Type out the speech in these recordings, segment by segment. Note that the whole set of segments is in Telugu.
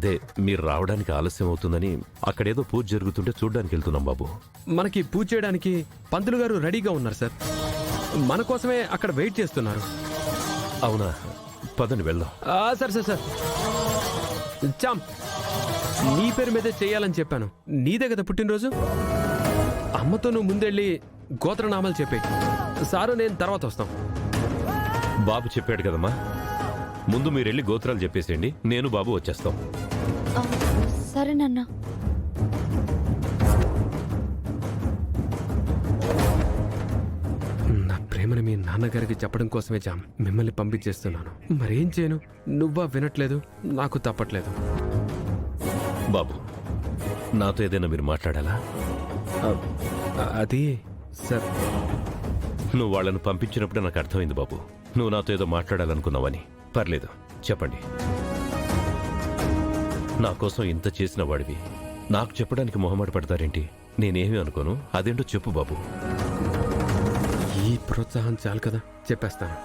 అదే మీరు రావడానికి ఆలస్యం అవుతుందని అక్కడేదో పూజ జరుగుతుంటే చూడ్డానికి వెళ్తున్నాం బాబు. మనకి పూజ చేయడానికి పంతులు గారు రెడీగా ఉన్నారు సార్. మన కోసమే అక్కడ వెయిట్ చేస్తున్నారు. అవునా, పదని వెళ్దాం. సార్ సార్ సార్ చామ్, నీ పేరు మీదే చెయ్యాలని చెప్పాను. నీదే కదా పుట్టినరోజు. అమ్మతో నువ్వు ముందెళ్ళి గోత్రనామాలు చెప్పే. సారు నేను తర్వాత వస్తాం. బాబు చెప్పాడు కదమ్మా, ముందు మీరెళ్ళి గోత్రాలు చెప్పేసేయండి, నేను బాబు వచ్చేస్తాం. సరేనన్నా. నా ప్రేమని మీ నాన్నగారికి చెప్పడం కోసమే జామ్ మిమ్మల్ని పంపించేస్తున్నాను. మరేం చేయను, నువ్వా వినట్లేదు, నాకు తప్పట్లేదు. బాబు, నాతో ఏదైనా మీరు మాట్లాడాలా? అది సార్, నువ్వు వాళ్ళను పంపించినప్పుడే నాకు అర్థమైంది బాబు, నువ్వు నాతో ఏదో మాట్లాడాలనుకున్నావని. పర్లేదు, చెప్పండి. నా కోసం ఇంత చేసిన వాడివి నాకు చెప్పడానికి మొహమాట పడతారేంటి? నేనేమీ అనుకోను, అదేంటో చెప్పు బాబు. ఈ ప్రోత్సాహం చాలు కదా, చెప్పేస్తాను.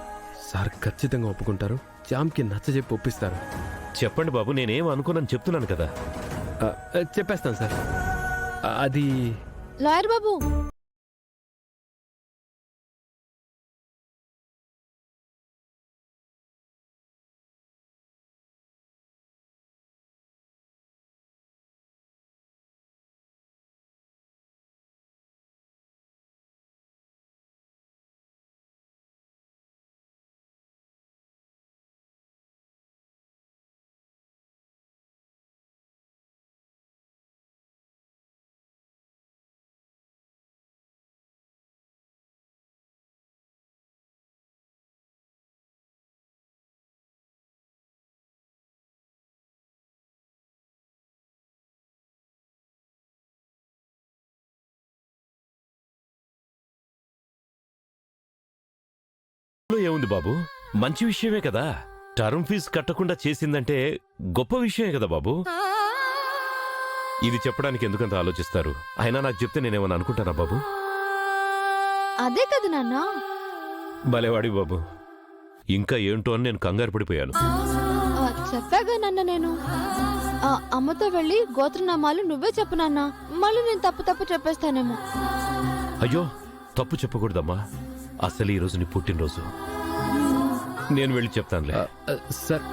సార్ ఖచ్చితంగా ఒప్పుకుంటారు. జామ్కి నచ్చజెప్పి ఒప్పిస్తారు. చెప్పండి బాబు, నేనేం అనుకోనని చెప్తున్నాను కదా. చెప్పేస్తాను సార్. అది లాయర్ బాబు, ఏముంది బాబు, మంచి విషయమే కదా. టర్మ్ ఫీజు కట్టకుండా చేసిందంటే గొప్ప విషయమే కదా బాబు. ఇది చెప్పడానికి ఎందుకంత ఆలోచిస్తారు? అయినా నాకు చెప్తే నేనేమన్నా అనుకుంటానా బాబు? అదే కదా నాన్న. భలేవాడి బాబు, ఇంకా ఏంటో అని నేను కంగారు పడిపోయాను. చెప్పాగా నాన్న, నేను అమ్మతో వెళ్ళి గోత్రనామాలు నువ్వే చెప్పు నాన్న. మళ్ళీ నేను తప్పు చెప్పేస్తానేమో. అయ్యో, తప్పు చెప్పకూడదమ్మా, అసలు ఈరోజు నీ పుట్టినరోజు. నేను వెళ్ళి చెప్తానులే. సార్,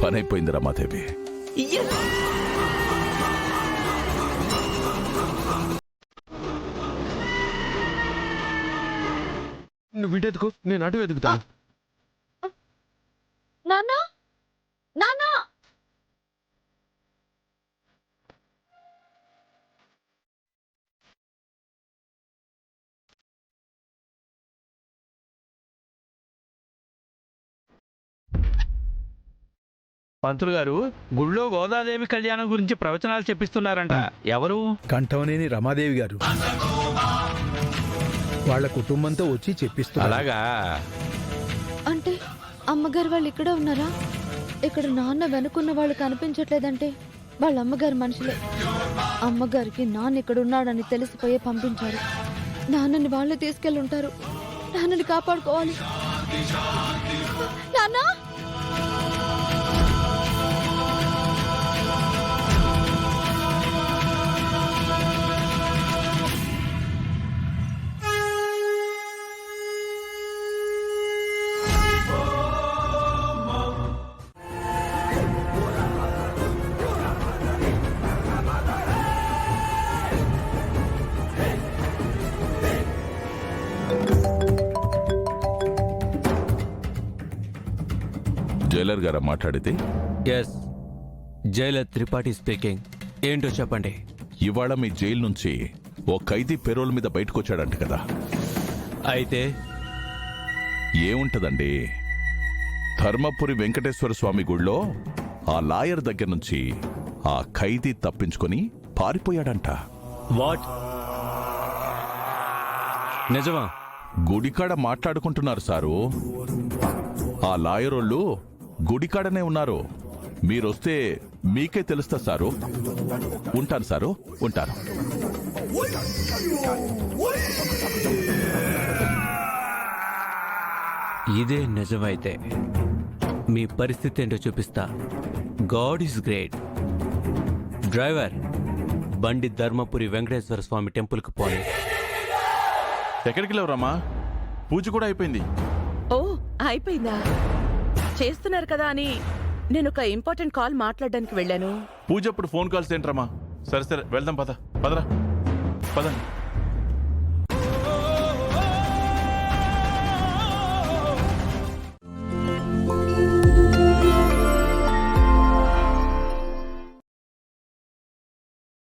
పనైపోయింది రమాదేవి. నువ్వు ఇటెతుకు, నేను అటు వెతుకుతాను. నాన్న, నాన్న, పంతులు గారు గుళ్ళో గోదాదేవి కళ్యాణం గురించి ప్రవచనాలు చెప్పిస్తున్నారంట. ఎవరు? కంఠవనేని రమాదేవి గారు. వాళ్ళ కుటుంబంతో వచ్చి చెప్పిస్తున్నారు. అలాగా? అంటే అమ్మగారు వాళ్ళు ఇక్కడే ఉన్నారా? ఇక్కడ నాన్న వెనుకున్న వాళ్ళు కనిపించట్లేదంటే వాళ్ళ అమ్మగారి మనుషులే. అమ్మగారికి నాన్న ఇక్కడ ఉన్నాడని తెలిసిపోయే పంపించారు. నాన్నని వాళ్ళే తీసుకెళ్ళి ఉంటారు. నాన్నని కాపాడుకోవాలి. నాన్న, జైలర్ గారా మాట్లాడితే? Yes, jailer Tripathi speaking. ఏంటో చెప్పండి. ఇవాళ మీ జైలు నుంచి ఓ ఖైదీ పెరోల్ మీద బయటకొచ్చాడంట కదా? అయితే ఏముంటదండి, ధర్మపురి వెంకటేశ్వర స్వామి గుళ్ళో ఆ లాయర్ దగ్గర నుంచి ఆ ఖైదీ తప్పించుకొని పారిపోయాడంట. వాట్? నిజమా? గుడికాడ మాట్లాడుకుంటున్నారు సారు. ఆ లాయరోళ్ళు గుడికాడనే ఉన్నారు. మీరొస్తే మీకే తెలుస్తా సారు. ఉంటాను సారు, ఉంటాను. ఇదే నిజమైతే మీ పరిస్థితి ఏంటో చూపిస్తా. God is great. డ్రైవర్, బండి ధర్మపురి వెంకటేశ్వర స్వామి టెంపుల్కి పోనీ. ఎక్కడికి లేవురమ్మా? పూజ కూడా అయిపోయింది. ఓ, అయిపోయిందా? చేస్తున్నారు కదా అని నేను ఒక ఇంపార్టెంట్ కాల్ మాట్లాడడానికి వెళ్ళాను. పూజ అప్పుడు ఫోన్ కాల్స్ ఏంట్రమ్మా? సరే సరే వెళ్దాం, పద పదరా పదండి.